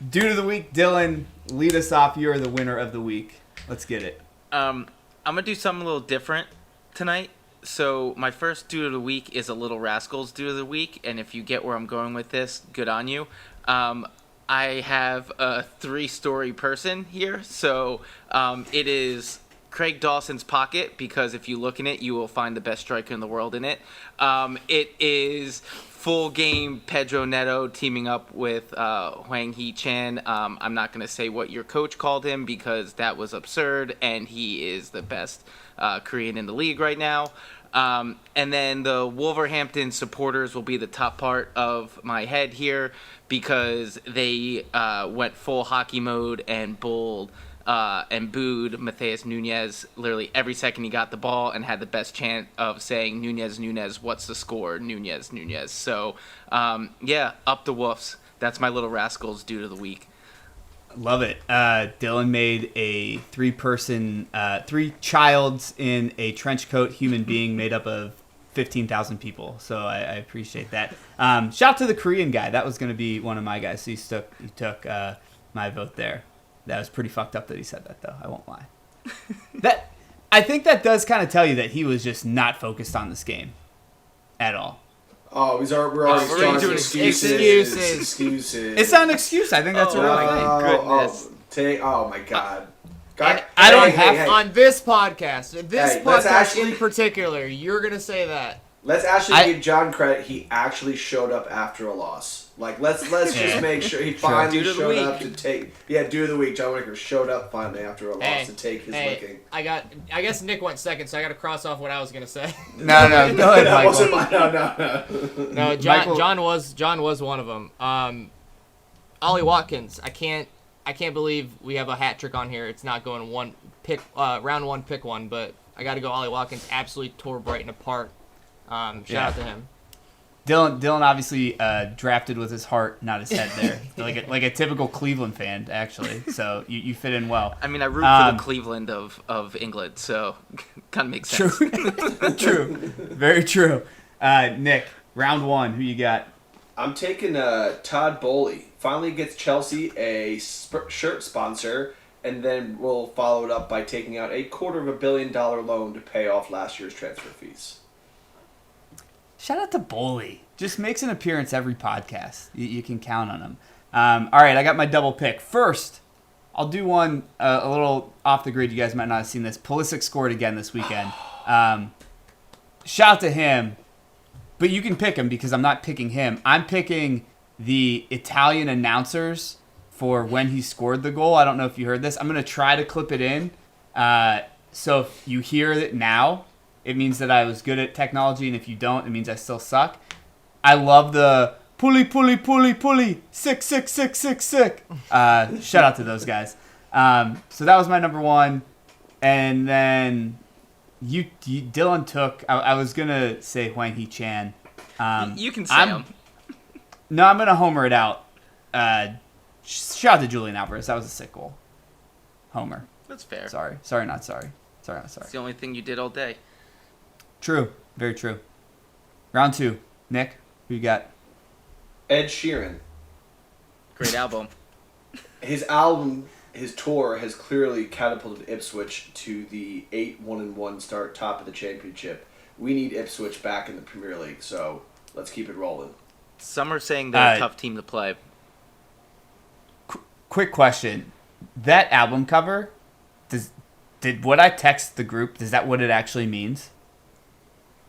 Dude of the week, Dylan, lead us off. You're the winner of the week. Let's get it. I'm going to do something a little different tonight. So my first dude of the week is a Little Rascals dude of the week, and if you get where I'm going with this, good on you. I have a 3-story person here, so it is Craig Dawson's pocket, because if you look in it, you will find the best striker in the world in it. It is full game Pedro Neto teaming up with Hwang Hee-chan. I'm not going to say what your coach called him because that was absurd, and he is the best Korean in the league right now. And then the Wolverhampton supporters will be the top part of my head here because they went full hockey mode and booed Matheus Nunes literally every second he got the ball and had the best chant of saying, Nunes, what's the score? Nunes. So, up the Wolves. That's my Little Rascals dude of the week. Love it. Dylan made a 3-person, 3 childs in a trench coat human being made up of 15,000 people. So I appreciate that. Shout out to the Korean guy. That was going to be one of my guys. So he took my vote there. That was pretty fucked up that he said that, though. I won't lie. I think that does kind of tell you that he was just not focused on this game at all. Oh, we're already doing excuses. It's not an excuse. I think that's a real thing. Oh my God. I don't have on this podcast. In particular, you're gonna say that. Let's actually give John credit. He actually showed up after a loss. Like let's just make sure he finally showed up to take. Yeah, dude of the week. John Wicker showed up finally after a loss to take his licking. I guess Nick went second, so I got to cross off what I was gonna say. No, go ahead, Michael. Wasn't mine. No, John was one of them. Ollie Watkins. I can't believe we have a hat trick on here. It's not going round one, pick one, but I got to go. Ollie Watkins absolutely tore Brighton apart. Shout out to him. Dylan obviously drafted with his heart, not his head there. like a typical Cleveland fan, actually. So you fit in well. I mean, I root for the Cleveland of England, so kind of makes sense. True. Very true. Nick, round 1, who you got? I'm taking Todd Bowley. Finally gets Chelsea a shirt sponsor, and then we'll follow it up by taking out $250 million loan to pay off last year's transfer fees. Shout out to Bowley. Just makes an appearance every podcast. You can count on him. All right, I got my double pick. First, I'll do one a little off the grid. You guys might not have seen this. Pulisic scored again this weekend. Shout out to him. But you can pick him because I'm not picking him. I'm picking the Italian announcers for when he scored the goal. I don't know if you heard this. I'm going to try to clip it in. So if you hear it now, it means that I was good at technology, and if you don't, it means I still suck. I love the pulley, sick. Shout out to those guys. So that was my number 1. And then Dylan took, I was going to say Hwang Hee-chan. You can say him. No, I'm going to homer it out. Shout out to Julian Alvarez. That was a sick goal. Homer. That's fair. Sorry, not sorry. It's the only thing you did all day. True. Very true. Round 2. Nick, who you got? Ed Sheeran. Great album. His tour has clearly catapulted Ipswich to the 8-1-1 start top of the championship. We need Ipswich back in the Premier League, so let's keep it rolling. Some are saying they're a tough team to play. Quick question. That album cover, did what I text the group, is that what it actually means?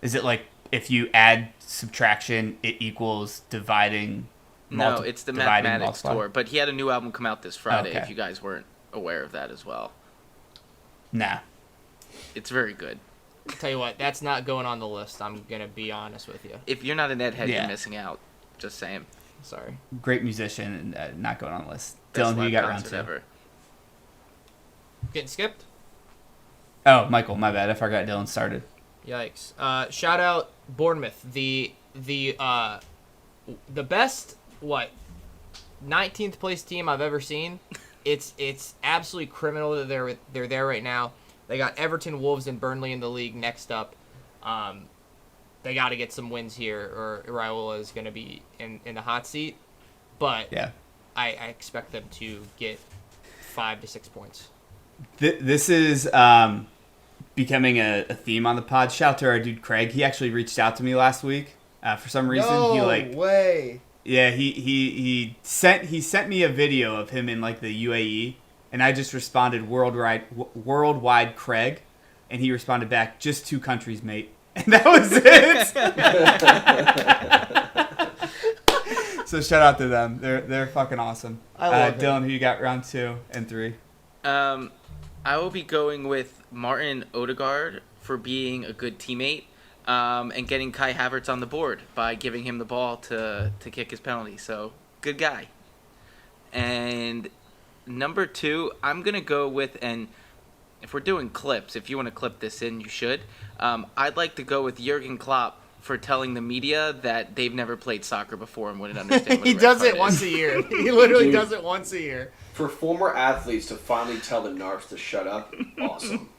Is it like if you add subtraction, it equals dividing? No, it's the mathematics tour. But he had a new album come out this Friday, if you guys weren't aware of that as well. Nah. It's very good. I'll tell you what, that's not going on the list. I'm going to be honest with you. If you're not an Ed head, you're missing out. Just saying. Sorry. Great musician and not going on the list. Dylan, who you got round 2? Ever. Getting skipped? Oh, Michael, my bad. I forgot Dylan started. Yikes. Shout out Bournemouth. The best 19th place team I've ever seen. It's absolutely criminal that they're there right now. They got Everton, Wolves, and Burnley in the league next up. They got to get some wins here, or Raiola is going to be in the hot seat. But I expect them to get 5 to 6 points. This is becoming a theme on the pod. Shout out to our dude Craig. He actually reached out to me last week. For some reason, way. Yeah, he sent me a video of him in like the UAE, and I just responded worldwide Craig, and he responded back, just 2 countries, mate. And that was it. So shout out to them. They're fucking awesome. I love Dylan, who you got round 2 and 3? I will be going with Martin Odegaard for being a good teammate and getting Kai Havertz on the board by giving him the ball to kick his penalty. So, good guy. And number 2, I'm going to go with, and if we're doing clips, if you want to clip this in, you should. I'd like to go with Jurgen Klopp for telling the media that they've never played soccer before and wouldn't understand what He does it once a year. He literally does it once a year. For former athletes to finally tell the narps to shut up, awesome.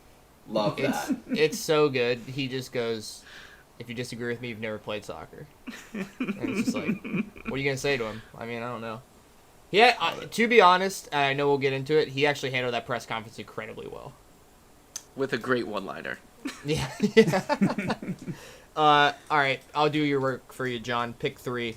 Love that. It's so good. He just goes, if you disagree with me, you've never played soccer. And it's just like, what are you going to say to him? I mean, I don't know. Yeah, to be honest, I know we'll get into it, he actually handled that press conference incredibly well. With a great one-liner. Yeah. All right, I'll do your work for you, John. Pick 3.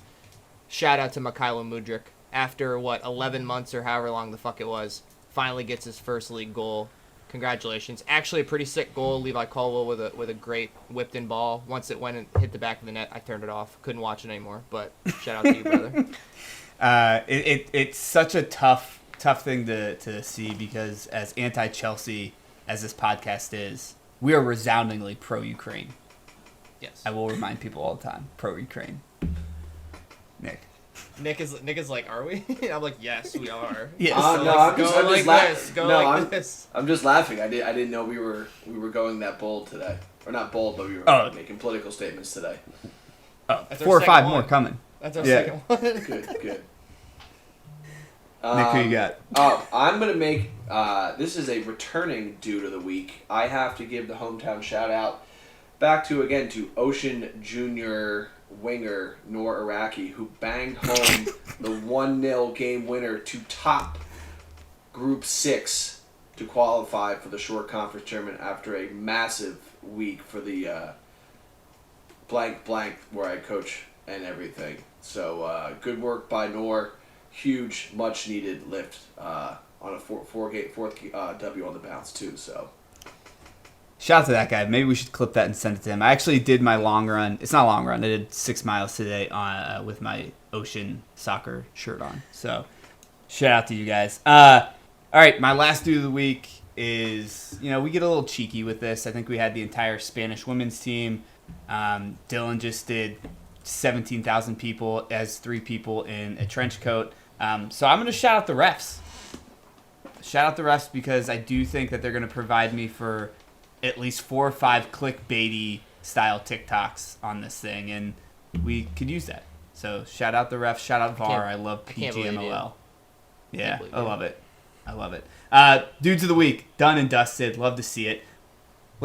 Shout out to Mykhailo Mudryk. After, 11 months or however long the fuck it was, finally gets his first league goal. Congratulations. Actually, a pretty sick goal. Levi Colwill with a great whipped-in ball. Once it went and hit the back of the net, I turned it off. Couldn't watch it anymore, but shout out to you, brother. It's such a tough thing to see because as anti-Chelsea as this podcast is, we are resoundingly pro-Ukraine. Yes. I will remind people all the time, pro-Ukraine. Nick is like, are we? I'm like, yes, we are. Yes. I'm just laughing. This. I'm just laughing. I didn't know we were going that bold today, or not bold, but we were making political statements today. Oh, That's 4 or 5 one. more coming. That's our second one. Good. Nick, who you got? I'm gonna make. This is a returning dude of the week. I have to give the hometown shout out back to Ocean Junior winger Noor Iraqi, who banged home the 1-0 game winner to top Group 6 to qualify for the short conference tournament after a massive week for the blank where I coach and everything. So good work by Noor. Huge, much needed lift on a fourth W on the bounce too. So. Shout out to that guy. Maybe we should clip that and send it to him. I actually did my long run. It's not a long run. I did 6 miles today with my Ocean soccer shirt on. So, shout out to you guys. All right, my last dude of the week is, we get a little cheeky with this. I think we had the entire Spanish women's team. Dylan just did 17,000 people as 3 people in a trench coat. So, I'm going to shout out the refs. Shout out the refs because I do think that they're going to provide me for at least 4 or 5 clickbaity style TikToks on this thing, and we could use that. So shout out the refs, shout out VAR. I love PGMOL. Yeah, I love it. Dudes of the week, done and dusted. Love to see it.